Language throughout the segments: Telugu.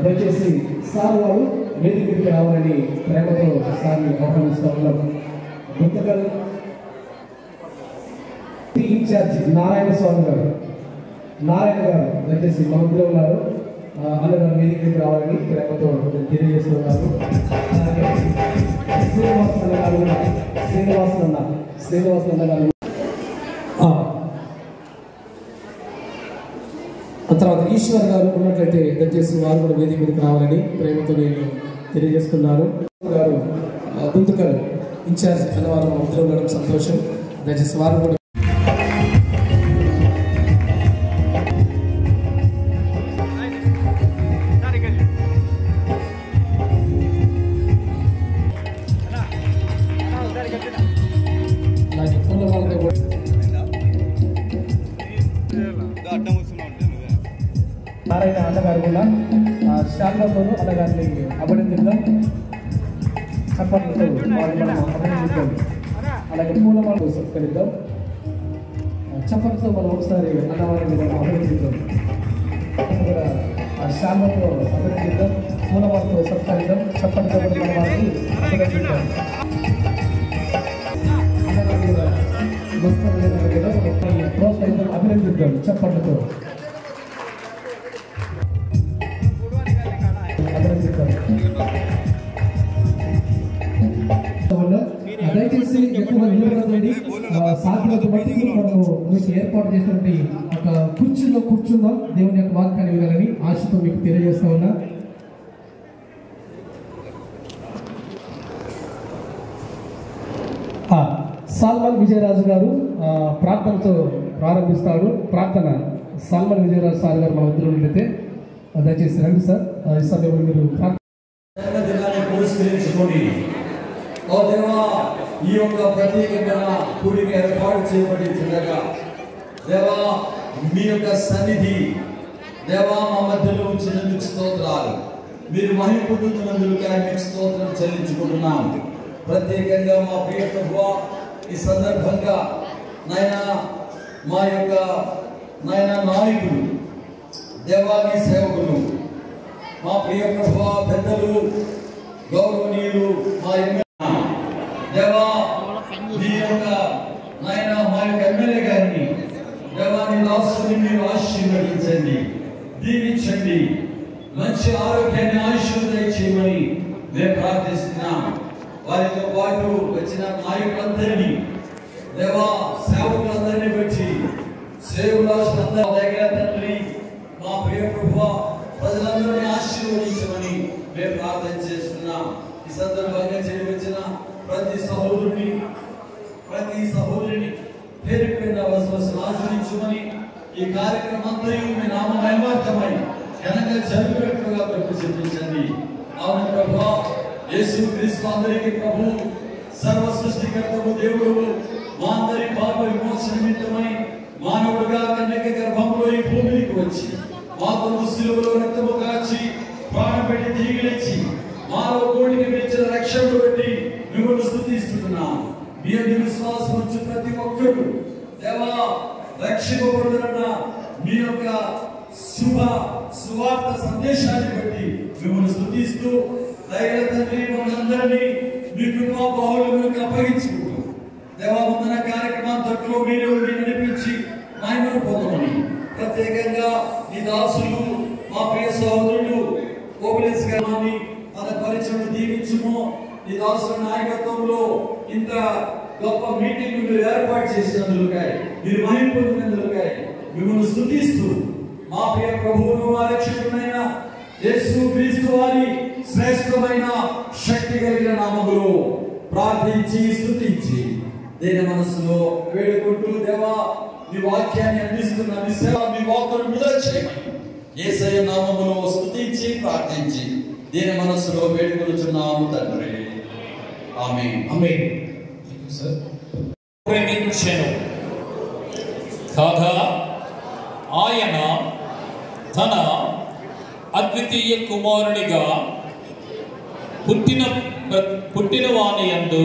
దయచేసి సార్ వారు వేదికకి రావాలని ప్రేమతో సార్ని ఆహ్వానిస్తూ ఉన్నాం. గుంతకల్ ఇన్ఛార్జి నారాయణ స్వామి గారు దయచేసి మన మధ్యలో ఉన్నారు. అన్నగారు వేదికకి రావాలని ప్రేమతో తెలియజేస్తున్నారు. శ్రీనివాస్ అన్న గారు తర్వాత ఈశ్వర్ గారు ఉన్నట్లయితే దయచేసి వారు కూడా వేదిక మీదకి రావాలని ప్రేమతో నేను తెలియజేస్తున్నాను. గారు గుంతకల్ ఇన్ఛార్జ్ అన్నవారు మధ్యలో ఉండడం సంతోషం. దయచేసి వారు కూడా నారాయణ అన్నగారు కూడా శాంతతోనూ అన్నగారిని అభినందిద్దాం. చప్పట్లతో మనం అభినందిద్దాం. అలాగే పూలమాలతో సత్కరిద్దాం. చప్పట్లతో మనం ఒకసారి అన్నవారిని మనం అభినందిద్దాం. కూడా శాంతతో అభినందిద్దాం. పూలమాలతో సత్కరిద్దాం. చప్పట్లతో మన వారిని అభినందిద్దాం. అన్నగారు కూడా ప్రోత్సహిద్దాం, అభినందిద్దాం చప్పట్లతో. దయచేసి ఎక్కువగా నిలబడదండి. సాధ్యత బట్టి మనము మీకు ఏర్పాటు చేసినటువంటి ఒక కుర్చీలో కూర్చుందాం. దేవుని యొక్క వాక్యాన్ని వినాలని ఆశతో మీకు తెలియజేస్తా ఉన్నా. సాల్మన్ విజయరాజు గారు ప్రార్థనతో ప్రారంభిస్తాడు. ప్రార్థన సాల్మన్ విజయరాజు సార్ గారు మన వద్ద ఉండితే దయచేసి రండి సార్. ఈ సమయంలో మీరు ఓ దేవా, ఈ యొక్క ప్రత్యేకమైన కూడిక ఏర్పాటు చేయబడిందిగా దేవా, మీ యొక్క సన్నిధి దేవా మా మధ్యలో ఉంచినందుకు స్తోత్రాలు. మీరు మహిమ పొందుతున్నందుకు మీకు స్తోత్రం చెల్లించుకుంటున్నాం. ప్రత్యేకంగా మా ప్రియ ప్రభువా, ఈ సందర్భంగా నాయనా మా యొక్క నాయకులు దేవాని సేవకులు మా ప్రియ ప్రభువా, పెద్దలు గౌరవనీయులు మా దేవా, మీ యొక్క నాయన మా యొక్క ఎమ్మెల్యే గారిని దేవాని దాసుని మీరు ఆశీర్వదించండి, దీవించండి, మంచి ఆరోగ్యాన్ని ఆశీర్వదించమని మేము ప్రార్థిస్తున్నాం. వారితో పాటు వచ్చిన నాయకులందరినీ దేవా, సేవకులందరినీ బట్టి సేవకులందరి దగ్గర తండ్రి మా ప్రియ ప్రభువా ప్రజలందరినీ ఆశీర్వదించమని మేము ప్రార్థన చేస్తున్నాం. ఈ సందర్భంగా చేయవచ్చిన ప్రతి సహోదరుని పేరు పేరున ఆశ్రయించుమని ఈ కార్యక్రమం అంతా మీ నామ మహిమార్థమై ఘనంగా జరిగినట్లుగా ప్రభు చెప్పించండి. అవును ప్రభువా, యేసు క్రీస్తు అందరికీ ప్రభు, సర్వ సృష్టికర్తవు దేవుడు, మా అందరి పాప విమోచన నిమిత్తమై మానవుడుగా కన్యక గర్భంలో ఈ భూమికి వచ్చి మాతో శిలువలో రక్తము కాచి ప్రాణం పెట్టి తిరిగిలిచ్చి మానవ కోటికి ఇచ్చిన రక్షణను బట్టి మిమ్మల్ని స్తుతిస్తున్నాం. మీ అందు విశ్వాసం వచ్చి ప్రతి ఒక్కరు దేవా రక్షింపబడుతున్న మీ యొక్క సువార్త సందేశాన్ని బట్టి మిమ్మల్ని స్తుతిస్తూ దయగల తండ్రి మనందరినీ మీ కృపా బాహుళ్యములకు అప్పగించుకుంటూ దేవా వందన కార్యక్రమం తక్కువ మీరే ఉండి నడిపించి మహిమను పొందమని ప్రత్యేకంగా ఈ దాసులు మా ప్రియ సహోదరులు ఓబులేస్ గారిని మన పరిచయం దీవించుము. ఈ దాసుల నాయకత్వంలో ఇంత గొప్ప మీటింగ్ మీరు ఏర్పాటు చేసినందుకై, మీరు మహిమ పొందినందుకై మిమ్మల్ని స్తుతిస్తూ మా ప్రియ ప్రభువును మా రక్షకుడైన యేసు క్రీస్తు వారి శ్రేష్టమైన శక్తి కలిగిన నామములో ప్రార్థించి స్తుతించి దేని మనసులో వేడుకుంటూ దేవా మీ వాక్యాన్ని అందిస్తున్న మీ సేవ మీ వాక్కును విడుదల చేయమని యేసయ్య నామములో స్తుతించి ప్రార్థించి దేని మనసులో వేడుకొనుచున్నాము తండ్రి. ఆమేన్. ఆమేన్. ప్రేమించెను కాగా ఆయన తన అద్వితీయ కుమారునిగా పుట్టిన వాని యందు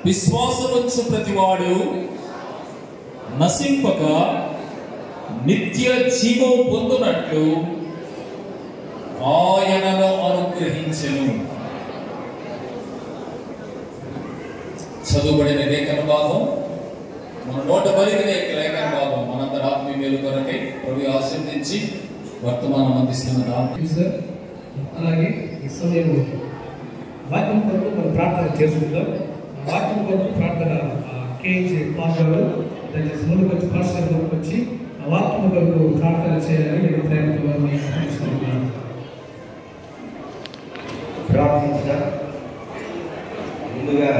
విశ్వాసముంచు ప్రతివాడు నశింపక నిత్య జీవం పొందునట్లు ఆయనను అనుగ్రహించెను. చదువుబడిన లేఖన భాగం మన నోట పలికిన లేఖన భాగం మనందరి ఆత్మీయ మేలు కొరకై ప్రభు ఆశీర్వదించి వర్తమానం అందిస్తున్నారు. అలాగే ఈ సమయం వాక్యం కొరకు మనం ప్రార్థన చేసుకుంటాం. వాక్యం కొరకు ప్రార్థన కేజీ పాత్రలు దయచేసి ముందుకు వచ్చి పాస్టర్ కొరకు వచ్చి ఆ వాక్యం కొరకు ప్రార్థన చేయాలని నేను ప్రేమతో వారిని ఆహ్వానిస్తున్నాను. ప్రార్థించడం ముందుగా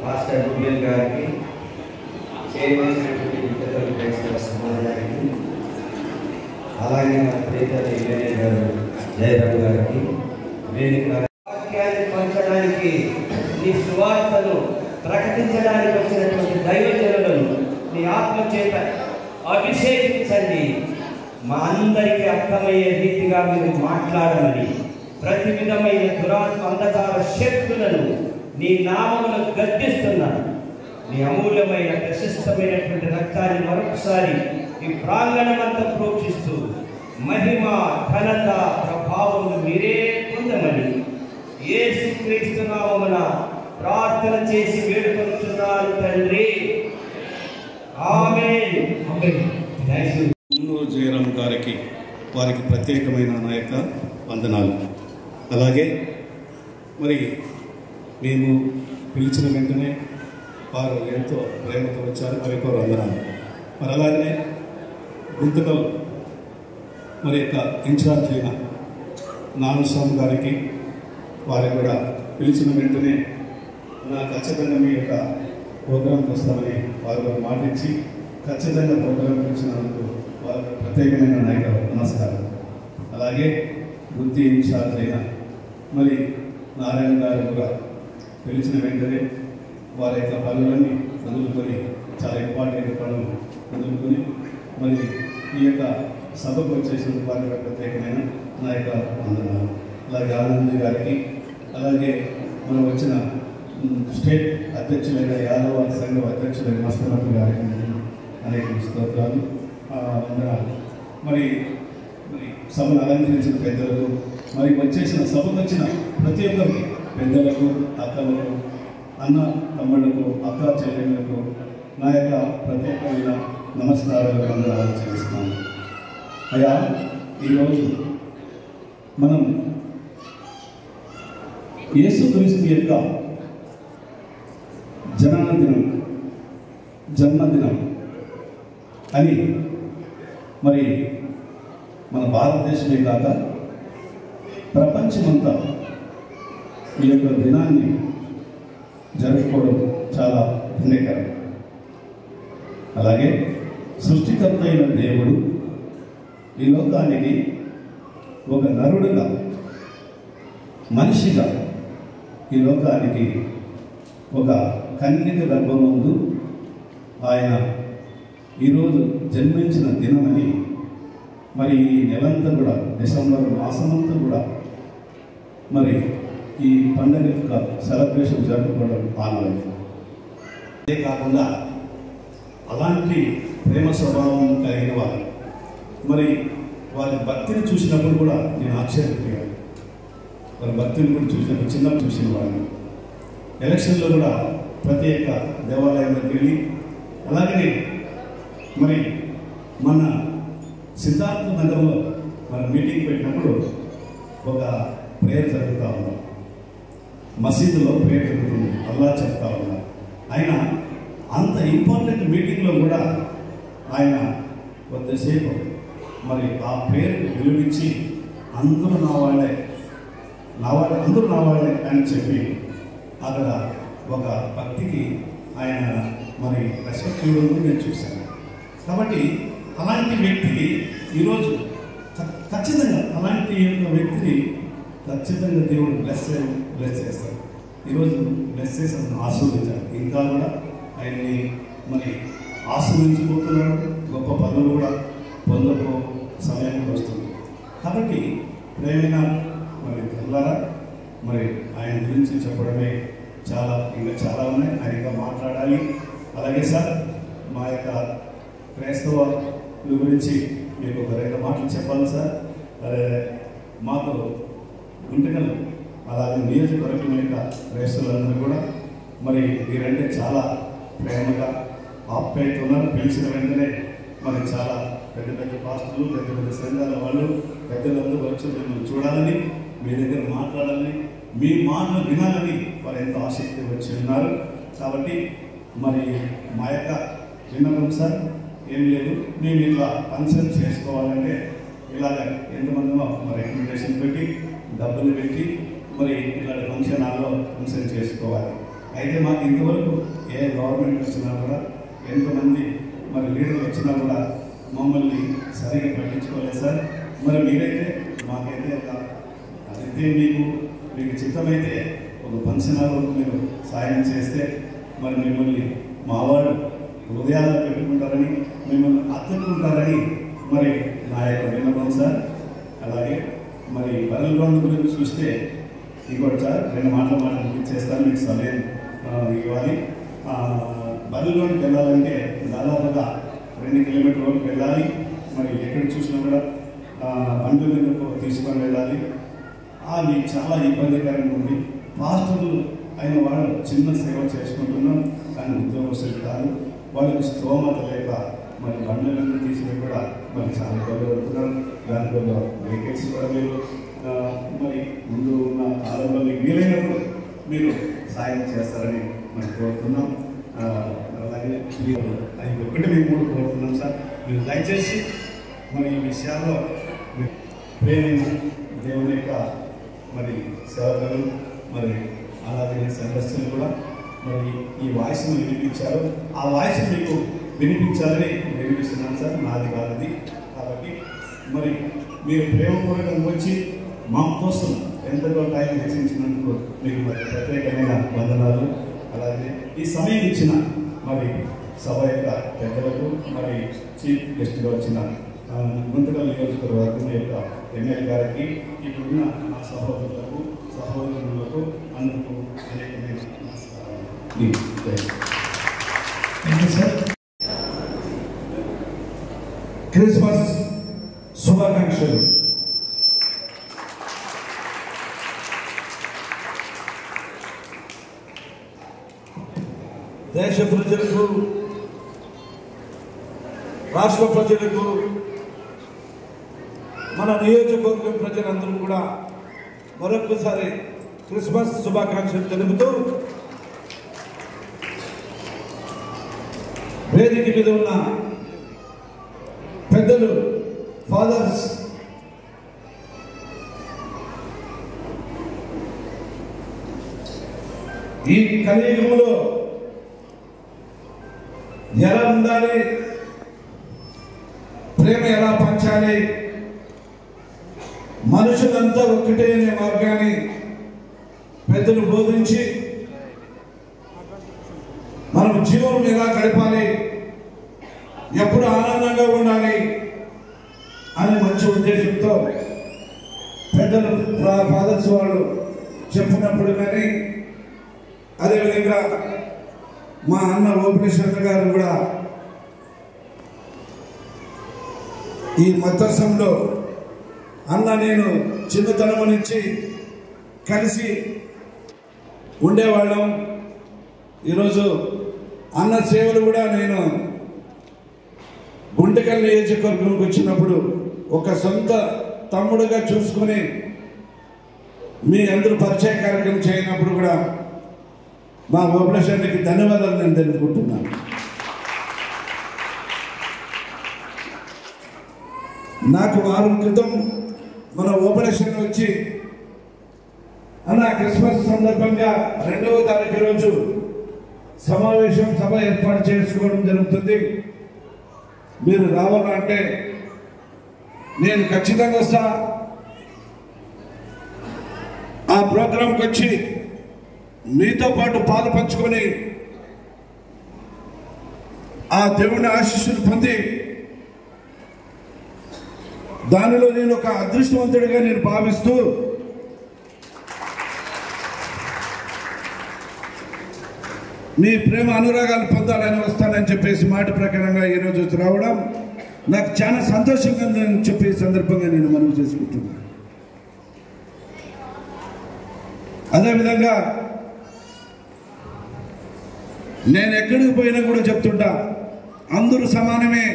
మాస్టర్ రూబియల్ గారికి, చేయవలసినటువంటి విద్యార్థులు క్రైస్తవ సమాజానికి, అలాగే మన ప్రియతమ ఎమ్మెల్యే గారు జయరామ్ గారికి, వాక్యాన్ని పంచడానికి నీ సువార్తను ప్రకటించడానికి వచ్చినటువంటి దైవజనులను నీ ఆత్మ చేత అభిషేకించండి. మా అందరికీ అర్థమయ్యే రీతిగా మీరు మాట్లాడమని, ప్రతి విధమైన దురాత్మ అంధకార శక్తులను నీ నామమును గద్దిస్తున్నాను. నీ అమూల్యమైన ప్రశస్తమైనటువంటి రక్తాన్ని మరొకసారి ఈ ప్రాంగణమంతా ప్రోక్షిస్తూ మహిమ ఘనత ప్రభావములు మీరే పొందమని యేసుక్రీస్తు నామమున ప్రార్థన చేసి వేడుకొనుచున్నాను తండ్రి. ఆమేన్. మున్నూరు జయరామ్ గారికి వారికి ప్రత్యేకమైన నా యొక్క వందనాలు. అలాగే మరి మేము పిలిచిన వెంటనే వారు ఎంతో ప్రేమతో వచ్చారు, వారికి వందనాలు. మరి అలాగనే గుంతకల్ మరి యొక్క ఇన్ఛార్జ్ అయిన నాగస్వామి గారికి వారికి కూడా పిలిచిన వెంటనే నాకు ఖచ్చితంగా మీ యొక్క ప్రోగ్రాంకి వస్తామని వారు మాటించి ఖచ్చితంగా ప్రోగ్రాంకి వచ్చినందుకు వారికి ప్రత్యేకమైన నాయక నమస్కారం. అలాగే వృత్తి ఇన్ఛార్జ్ అయిన మరి నారాయణ గారు కూడా పిలిచిన వెంటనే వారి యొక్క పనులన్నీ వదులుకొని, చాలా ఇంపార్టెంట్ పనులు వదులుకొని మరి ఈ యొక్క సభకు వచ్చేసినందుకు వారి ప్రత్యేకమైన నా యొక్క వందనాలు. అలాగే ఆనంద్ గారికి, అలాగే మనం వచ్చిన స్టేట్ అధ్యక్షులైన యాదవ సంఘం అధ్యక్షులైన మస్తనప్ప గారికి అనేక స్తోత్రాలు, వందనాలు. మరి సభను అలంకరించిన పెద్దలకు, మరి వచ్చేసిన సభకు వచ్చిన ప్రతి ఒక్కరికి, పెద్దలకు, అక్కలకు, అన్న తమ్ముళ్లకు, అక్క చెల్లెళ్లకు నా యొక్క ప్రత్యేకమైన నమస్కారాలు, వందనాలు చేస్తున్నాను. అయ్యా, ఈరోజు మనం యేసుక్రీస్తు యొక్క జన్మదినం అని మరి మన భారతదేశమే కాక ప్రపంచమంతా ఈ యొక్క దినాన్ని జరుపుకోవడం చాలా పుణ్యకరం. అలాగే సృష్టికర్త అయిన దేవుడు ఈ లోకానికి ఒక నరుడుగా, మనిషిగా ఈ లోకానికి ఒక కన్యక గర్భమందు ఆయన ఈరోజు జన్మించిన దినమని మరి ఈ నెలంతా కూడా, డిసెంబర్ మాసమంతా కూడా మరి ఈ పండుగ యొక్క సెలబ్రేషన్ జరుపుకోవడం ఆనవాయితీ. అదే కాకుండా అలాంటి ప్రేమ స్వభావం కలిగిన వారు మరి వారి భక్తిని చూసినప్పుడు కూడా నేను ఆశ్చర్యపోయాను. వారి భక్తిని కూడా చూసినప్పుడు చిన్నప్పుడు చూసిన వాడిని. ఎలక్షన్లో కూడా ప్రత్యేక దేవాలయంలోకి వెళ్ళి, అలాగనే మరి మన సిద్ధార్థ నగర్లో మన మీటింగ్ పెట్టినప్పుడు ఒక ప్రేయర్ జరుగుతూ ఉన్నాం. మసీదులో ప్రేయర్ జరుగుతుంది, అల్లా చెప్తా ఉన్నారు. ఆయన అంత ఇంపార్టెంట్ మీటింగ్లో కూడా ఆయన కొద్దిసేపు మరి ఆ ప్రేయర్కి విలువించి అందరూ నా వాళ్ళే అని చెప్పి అక్కడ ఒక భక్తికి ఆయన మరి రెస్పెక్ట్ ఇవ్వడం నేను చూశాను. కాబట్టి అలాంటి వ్యక్తికి ఈరోజు ఖచ్చితంగా అలాంటి వ్యక్తిని ఖచ్చితంగా దేవుడు బ్లెస్ చేస్తాడు. ఈరోజు బ్లెస్ చేసి ఆశీర్వదించాడు. ఇంకా కూడా ఆయన్ని మరి ఆశీర్వదించిపోతున్నాడు. గొప్ప పదవులు కూడా పొందకు సమయం కూడా వస్తుంది. కాబట్టి ప్రేమైన మరి తెల్లారా మరి ఆయన గురించి చెప్పడమే ఇంకా చాలా ఉన్నాయి. ఆయన ఇంకా మాట్లాడాలి. అలాగే సార్, మా యొక్క క్రైస్తవ గురించి మీకు ఒక 2 మాటలు చెప్పాలి సార్. మాకు గుంటకల్ అలాగే నియోజకవర్గం యొక్క క్రైస్తవులందరూ కూడా మరి మీరంటే చాలా ప్రేమగా ఆప్యాయత ఉన్నారు. పిలిచిన వెంటనే మరి చాలా పెద్ద పెద్ద పాస్టర్లు, పెద్ద పెద్ద సంఘాల వాళ్ళు, పెద్దలందరూ వచ్చి మిమ్మల్ని చూడాలని, మీ దగ్గర మాట్లాడాలని, మీ మాటలు వినాలని వారు ఎంతో ఆసక్తి వచ్చి ఉన్నారు. కాబట్టి మరి మా యొక్క విన్నపం సార్ ఏం లేదు, మేము ఇట్లా కన్సల్ట్ చేసుకోవాలంటే ఇలాగ ఎంతమందిలో మరి రికమెండేషన్ పెట్టి డబ్బులు పెట్టి మరి ఇలాంటి ఫంక్షన్ హాల్లో ఫంక్షన్ చేసుకోవాలి. అయితే మాకు ఇంతవరకు ఏ గవర్నమెంట్ వచ్చినా కూడా, ఎంతమంది మరి లీడర్లు వచ్చినా కూడా మమ్మల్ని సరిగ్గా పట్టించుకోలేదు సార్. మరి మీరైతే మాకైతే అదైతే మీకు చిత్తమైతే ఒక ఫంక్షన్ హాల్ మీరు సాయం చేస్తే మరి మిమ్మల్ని మావాడు హృదయాల్లో పెట్టుకుంటారని, మిమ్మల్ని అత్తుకుంటారని మరి నా యొక్క విన్నపం సార్. అలాగే మరి బర్రెల గ్రౌండ్ గురించి చూస్తే ఇంకోటి సార్, 2 మాటలు చేస్తాను, మీకు సమయం ఇవ్వాలి. బర్రెల గ్రౌండ్కి వెళ్ళాలంటే దాదాపుగా 2 కిలోమీటర్ల వరకు వెళ్ళాలి. మరి ఎక్కడ చూసినా కూడా బండ్ల మీద తీసుకొని వెళ్ళాలి. అది చాలా ఇబ్బందికరంగా ఉంది. పాస్టర్లు అయిన వాళ్ళు చిన్న సేవ చేసుకుంటున్నాం, కానీ ఉద్యోగస్తులు కాదు. వాళ్ళకి స్తోమత లేక మరి బండ్ల మీద తీసుకుని కూడా మరి చాలా ఇబ్బంది పడుతున్నారు. దాంట్లో వెహికల్స్ కూడా మీరు మరి ముందు ఉన్న కాలంలో మీకు వీలైనప్పుడు మీరు సాయం చేస్తారని మనం కోరుతున్నాం. అలాగే అది ఒకటి మేము కూడా కోరుతున్నాం సార్. మీరు దయచేసి మరి ఈ విషయాల్లో ప్రేమైన దేవుని యొక్క మరి సేవకులు మరి అలాగే సదస్సులు కూడా మరి ఈ వాయిస్ను వినిపించారు. ఆ వాయిస్ మీకు వినిపించాలని వినిపిస్తున్నాను సార్, నాది కాదది. కాబట్టి మరి మీరు ప్రేమపూర్వకంగా వచ్చి మా కోసం ఎంతగా టైం హెచ్చించినందుకు మీకు మరి ప్రత్యేకమైన వందనాలు. అలాగే ఈ సమయం ఇచ్చిన మరి సభ యొక్క పెద్దలకు, మరి చీఫ్ గెస్ట్గా వచ్చిన గుంతకల్ నియోజకవర్గం యొక్క ఎమ్మెల్యే గారికి, ఇప్పుడున్న నా సహోదరులకు, సహోదరులకు అందరికీ అనేకమైన నమస్కారాలు. సార్, క్రిస్మస్ శుభాకాంక్షలు. దేశ ప్రజలకు, రాష్ట్ర ప్రజలకు, మన నియోజకవర్గం ప్రజలందరూ కూడా మరొకసారి క్రిస్మస్ శుభాకాంక్షలు తెలుపుతూ, వేదిక మీద ఉన్న పెద్దలు, ఫాదర్స్, ఈ కలియుగంలో ఎలా ఉండాలి, ప్రేమ ఎలా పంచాలి, మనుషులంతా ఒక్కటే అనే మార్గాన్ని పెద్దలు బోధించి మనం జీవనం ఎలా గడపాలి, ఎప్పుడు ఆనందంగా ఉండాలి అనే మంచి ఉద్దేశంతో పెద్దలు ఫాదర్స్ వాళ్ళు చెప్పినప్పుడు కానీ, అదేవిధంగా మా అన్న ఓపినేశ్వర గారు కూడా ఈ మతస్థంలో అన్న నేను చిన్నతనం నుంచి కలిసి ఉండేవాళ్ళం. ఈరోజు అన్న సేవలు కూడా నేను గుంటకల్ నియోజకవర్గంకి వచ్చినప్పుడు ఒక సొంత తమ్ముడుగా చూసుకుని మీ అందరూ పరిచయ కార్యక్రమం చేయనప్పుడు కూడా మా ఓపినేశ్వరునికి ధన్యవాదాలు నేను తెలుపుకుంటున్నాను. నాకు వారం క్రితం మన ఓపెనేషన్ వచ్చి అన్న క్రిస్మస్ సందర్భంగా 2వ తారీఖు రోజు సమావేశం సభ ఏర్పాటు చేసుకోవడం జరుగుతుంది, మీరు రావాలంటే నేను ఖచ్చితంగా వస్తా, ఆ ప్రోగ్రాంకి వచ్చి మీతో పాటు పాలు పంచుకొని ఆ దేవుని ఆశీస్సులు పొంది దానిలో నేను ఒక అదృష్టవంతుడిగా నేను భావిస్తూ మీ ప్రేమ అనురాగాలు పొందాలని వస్తానని చెప్పేసి మాట ప్రకారంగా ఈరోజు రావడం నాకు చాలా సంతోషంగా ఉందని చెప్పే సందర్భంగా నేను మనవి చేసుకుంటున్నాను. అదేవిధంగా నేను ఎక్కడికి పోయినా కూడా చెప్తుంటా, అందరూ సమానమే,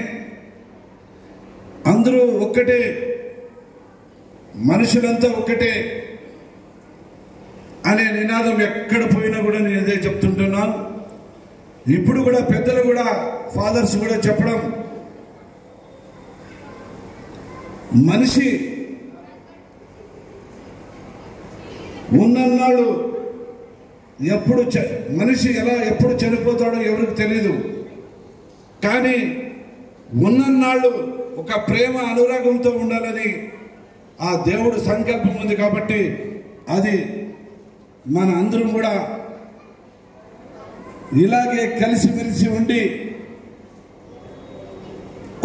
అందరూ ఒక్కటే, మనుషులంతా ఒక్కటే అనే నినాదం ఎక్కడ పోయినా కూడా నేను ఇదే చెప్తుంటున్నాను. ఇప్పుడు కూడా పెద్దలు కూడా ఫాదర్స్ కూడా చెప్పడం, మనిషి ఉన్నన్నాళ్ళు ఎప్పుడు మనిషి ఎప్పుడు చనిపోతాడో ఎవరికి తెలీదు, కానీ ఉన్నన్నాళ్ళు ఒక ప్రేమ అనురాగంతో ఉండాలని ఆ దేవుడు సంకల్పం ఉంది. కాబట్టి అది మన అందరం కూడా ఇలాగే కలిసిమెలిసి ఉండి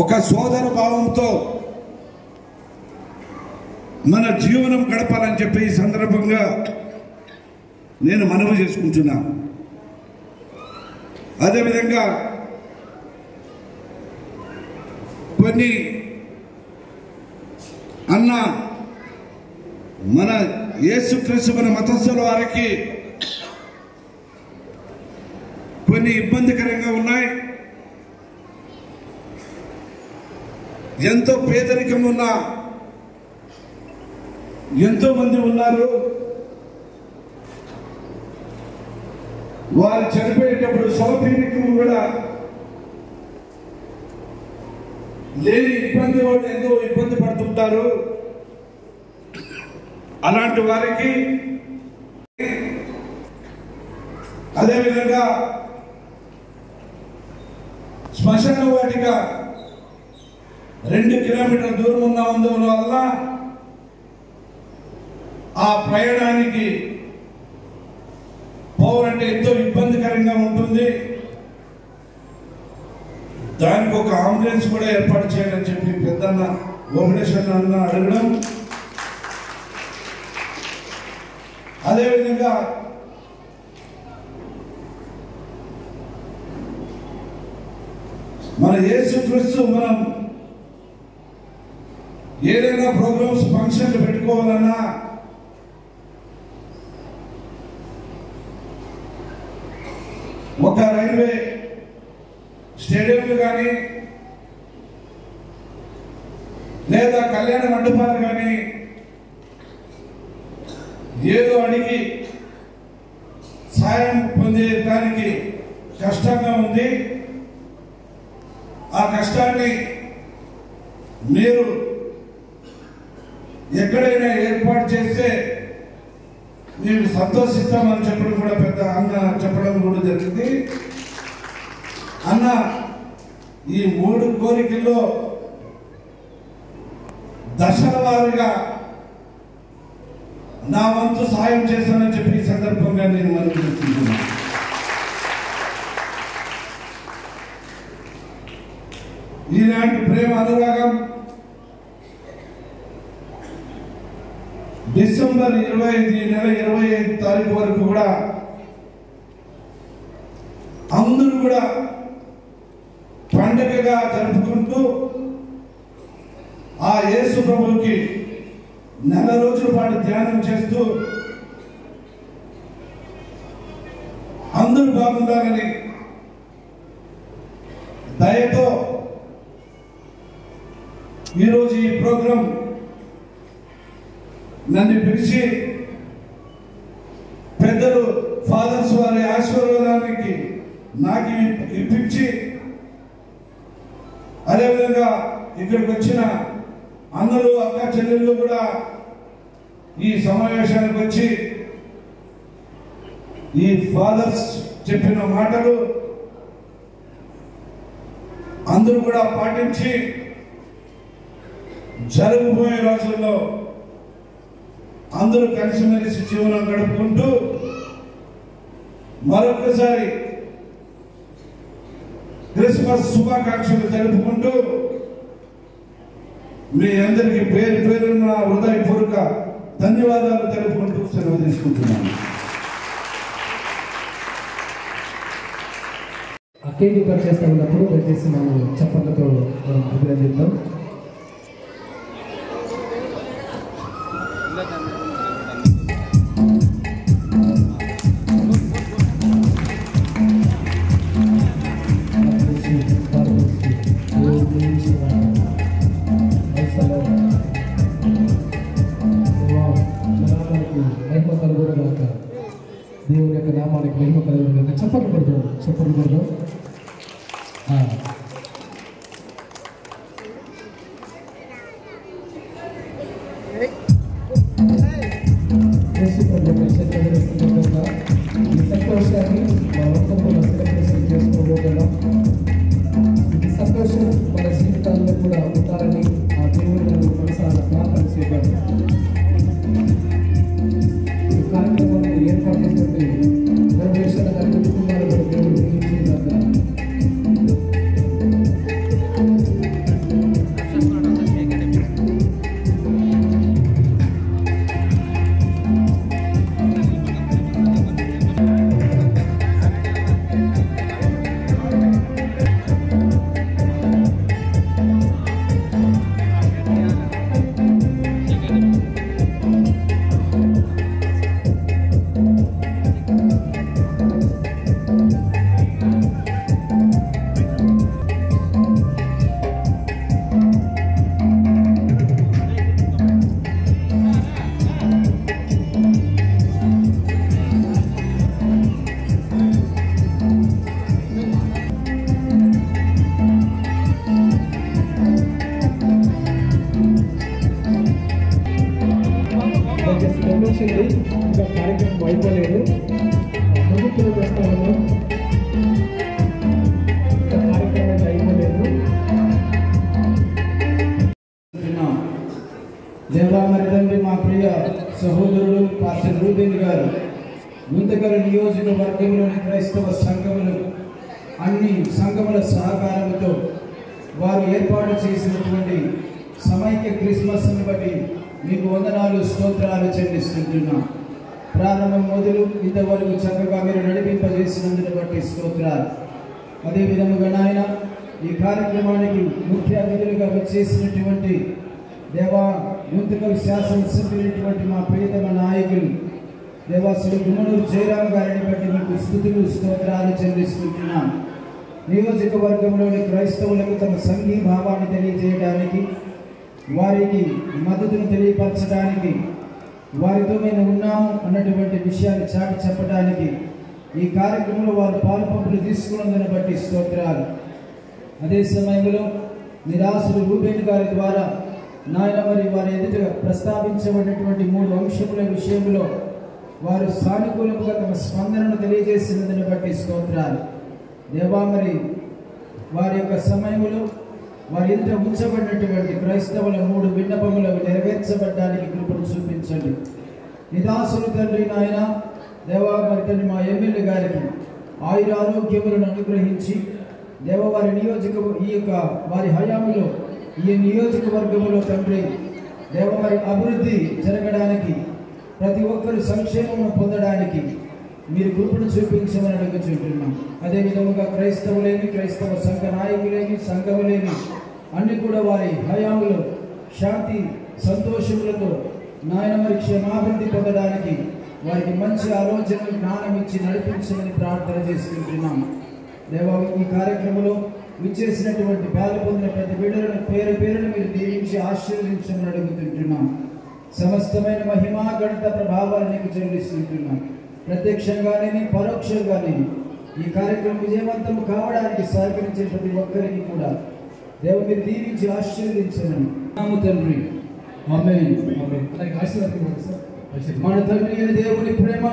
ఒక సోదర భావంతో మన జీవనం గడపాలని చెప్పి ఈ సందర్భంగా నేను మనవి చేసుకుంటున్నా. అదేవిధంగా కొన్ని అన్న మన యేసుక్రీస్తు మన మతస్థుల వారికి కొన్ని ఇబ్బందికరంగా ఉన్నాయి. ఎంతో పేదరికం ఉన్న ఎంతో మంది ఉన్నారు. వారు చనిపోయేటప్పుడు శవపీఠికం కూడా లేని ఇబ్బంది వాళ్ళు ఎంతో ఇబ్బంది పడుతుంటారు. అలాంటి వారికి అదేవిధంగా శ్మశాన వాటిక 2 కిలోమీటర్ల దూరం ఉన్నందువల్ల ఆ ప్రయాణానికి పోవాలంటే ఎంతో ఇబ్బందికరంగా ఉంటుంది. దానికి ఒక అంబులెన్స్ కూడా ఏర్పాటు చేయాలని చెప్పి పెద్దన్న ఓపెనేశ్వర అన్న అడగడం, అదేవిధంగా మన యేసుక్రీస్తు మనం ఏదైనా ప్రోగ్రామ్స్ ఫంక్షన్లు పెట్టుకోవాలన్నా ఒక రైల్వే స్టేడియంలు కానీ లేదా కళ్యాణ మండపాలు కానీ ఏదో అడిగి సాయం పొందేదానికి కష్టంగా ఉంది. ఆ కష్టాన్ని మీరు ఎక్కడైనా ఏర్పాటు చేస్తే మేము సంతోషిస్తామని చెప్పడం కూడా పెద్ద అన్న చెప్పడం కూడా జరిగింది. అన్న ఈ 3 కోరికల్లో దశల వారీగా నా వంతు సాయం చేస్తానని చెప్పి ఈ సందర్భంగా నేను మనవి చేస్తున్నాను. ఈనాటి ప్రేమ అనురాగం డిసెంబర్ 25 ఈ నెల 25 తారీఖు వరకు కూడా అందరూ కూడా పండుగగా జరుపుకుంటూ ఆ యేసు ప్రభువుకి నెల రోజుల పాటు ధ్యానం చేస్తూ అందరూ బాగుండాలని దయతో ఈరోజు ఈ ప్రోగ్రాం నన్ను పిలిచి పెద్దలు ఫాదర్స్ వారి ఆశీర్వాదానికి నాకు ఇప్పించి అదేవిధంగా ఇక్కడికి వచ్చిన అన్నలు అక్క చెల్లెళ్ళు కూడా ఈ సమావేశానికి వచ్చి ఈ ఫాదర్స్ చెప్పిన మాటలు అందరూ కూడా పాటించి జరగబోయే రోజుల్లో అందరూ కలిసిమెలిసి జీవనం గడుపుకుంటూ మరొకసారి క్రిస్మస్ శుభాకాంక్షలు జరుపుకుంటూ మీ అందరికీ పేరు పేరున హృదయపూర్వక ధన్యవాదాలు తెలుపుకుంటూ సెలవు తీసుకుంటున్నాను. ఆ కేక్ కట్ చేస్తూ ఉన్నప్పుడు దయచేసి మనం చప్పట్లతో మనం అభినందిద్దాం. దేవుని యొక్క నామానికి మహిమ కలుగును. చప్పట్లు కొడతాం. ఈ సంతోషాన్ని మా వంతంలో సెలబ్రేషన్ చేసుకోబోతున్నాం. ఈ సంతోషం మన జీవితాల్లో కూడా ఉంటారని ఆ దేవుని కొనసాగా ప్రార్థన చేద్దాం. ఈ కార్యక్రమాన్ని ఏర్పాటు చేసినట్టు గౌరవేశ్వర గారి కుటుంబాలు కూడా దేవుడు దీవించుగాక. ఇంకా కార్యక్రమం అయిపోలేదు. ప్రభుత్వం ప్రస్తావన ఇంకా కార్యక్రమం అయిపోలేదు. దేవామరి తండ్రి మా ప్రియ సహోదరుడు పాస్టర్ రూబెన్ గారు గుంతకల్ నియోజకవర్గంలోని క్రైస్తవ సంఘములు అన్ని సంఘముల సహకారంతో వారు ఏర్పాటు చేసినటువంటి సమైక్య క్రిస్మస్ని బట్టి మీకు వందనాలు స్తోత్రాలు చెల్లిస్తుంటున్నాం. ప్రారంభం మొదలు ఇంతవరకు చక్కగా మీరు నడిపింపజేసినందుని బట్టి స్తోత్రాలు. అదేవిధముగా నాయన ఈ కార్యక్రమానికి ముఖ్య అతిథులుగా వచ్చేసినటువంటి దేవా గుంతకల్ శాసనసభ్యులైనటువంటి మా ప్రియతమ నాయకులు దేవాశ్రీ గుమ్మనూరు జయరామ్ గారిని బట్టి మీకు స్తుతులు స్తోత్రాలు చెల్లిస్తుంటున్నాం. నియోజకవర్గంలోని క్రైస్తవులకు తమ సంఘీభావాన్ని తెలియజేయడానికి, వారికి మద్దతును తెలియపరచడానికి, వారితో మేము ఉన్నాము అన్నటువంటి విషయాన్ని చాటి చెప్పడానికి ఈ కార్యక్రమంలో వారు పాలుపంపులు తీసుకున్నందుని బట్టి స్తోత్రాలు. అదే సమయంలో నిరాశులు రూబెన్ గారి ద్వారా నాయన మరి వారి ఎదుట ప్రస్తావించబడినటువంటి 3 అంశముల విషయంలో వారు సానుకూలంగా తమ స్పందనను తెలియజేసినందుని బట్టి స్తోత్రాలు దేవా. మరి వారి యొక్క సమయంలో వారి ఇంత ఉంచబడినటువంటి క్రైస్తవుల 3 విన్నపములు నెరవేర్చబడడానికి కృపను చూపించండి. నిదాసులు తండ్రి నాయన దేవా, మరి తండ్రి మా ఎమ్మెల్యే గారికి ఆయురారోగ్యములను అనుగ్రహించి దేవ వారి వారి హయాములో ఈ నియోజకవర్గంలో తండ్రి దేవ వారి అభివృద్ధి జరగడానికి, ప్రతి ఒక్కరు సంక్షేమం పొందడానికి మీరు కృపను చూపించమని అడుగుచుంటున్నాం. అదేవిధముగా క్రైస్తవులేమి, క్రైస్తవ సంఘ నాయకులేమి, సంఘములేమి అన్ని కూడా వారి హయాములో శాంతి సంతోషములతో నాయన మరి క్షేమాభివృద్ధి పొందడానికి వారికి మంచి ఆలోచనలు జ్ఞానం ఇచ్చి నడిపించమని ప్రార్థన చేసుకుంటున్నాం. దేవా, ఈ కార్యక్రమంలో విచ్చేసినటువంటి పాలు పొందిన ప్రతి బిడ్డలను పేరు పేరును మీరు దీవించి ఆశీర్వదించమని అడుగుతుంటున్నాం. సమస్తమైన మహిమా గణిత ప్రభావాలు నీకు చెల్లిస్తుంటున్నాం. ప్రత్యక్షంగానే పరోక్షంగానే ఈ కార్యక్రమం విజయవంతం కావడానికి సహకరించే ప్రతి ఒక్కరికి కూడా దేవ మీరు దీవించి ఆశీర్వదించమని నామ తండ్రి ఆమేన్. మన తండ్రి అయిన దేవుని ప్రేమ,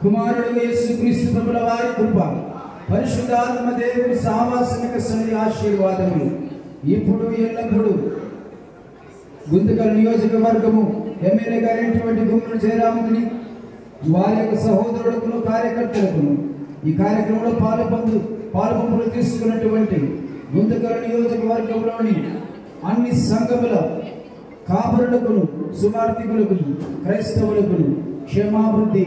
కుమారుడు యేసుక్రీస్తు ప్రభుల వారి కృప, పరిశుద్ధాత్మ దేవుని సావాసనిక సన్నిధి ఆశీర్వాదములు ఇప్పుడు ఎల్లప్పుడూ గుంతకల్ నియోజకవర్గము ఎమ్మెల్యే గారైనటువంటి గుమ్మల జయరాముని వారి యొక్క సహోదరులకు కార్యకర్తలకు ఈ కార్యక్రమంలో పాలుపంపులు తీసుకున్నటువంటి గుంతకల్ నియోజకవర్గంలోని అన్ని సంఘముల కాపురులకు, సువార్థికులకు, క్రైస్తవులకు క్షేమాభివృద్ధి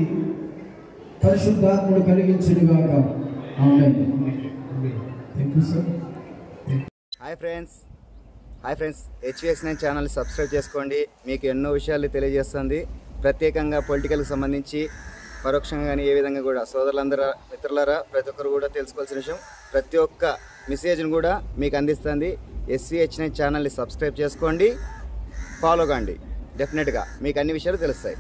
పరిశుద్ధాత్ముడు కలిగించునుగాక. Amen. Thank you sir. Hi friends, HVX9 channel subscribe చేసుకోండి. మీకు ఎన్నో విషయాలు తెలియజేస్తుంది. ప్రత్యేకంగా పొలిటికల్కి సంబంధించి పరోక్షంగా కానీ ఏ విధంగా కూడా సోదరులందరూ మిత్రులారా ప్రతి ఒక్కరు కూడా తెలుసుకోవాల్సిన విషయం, ప్రతి ఒక్క మెసేజ్ను కూడా మీకు అందిస్తుంది. HVX9 ఛానల్ని సబ్స్క్రైబ్ చేసుకోండి, ఫాలో కాండి. డెఫినెట్గా మీకు అన్ని విషయాలు తెలుస్తాయి.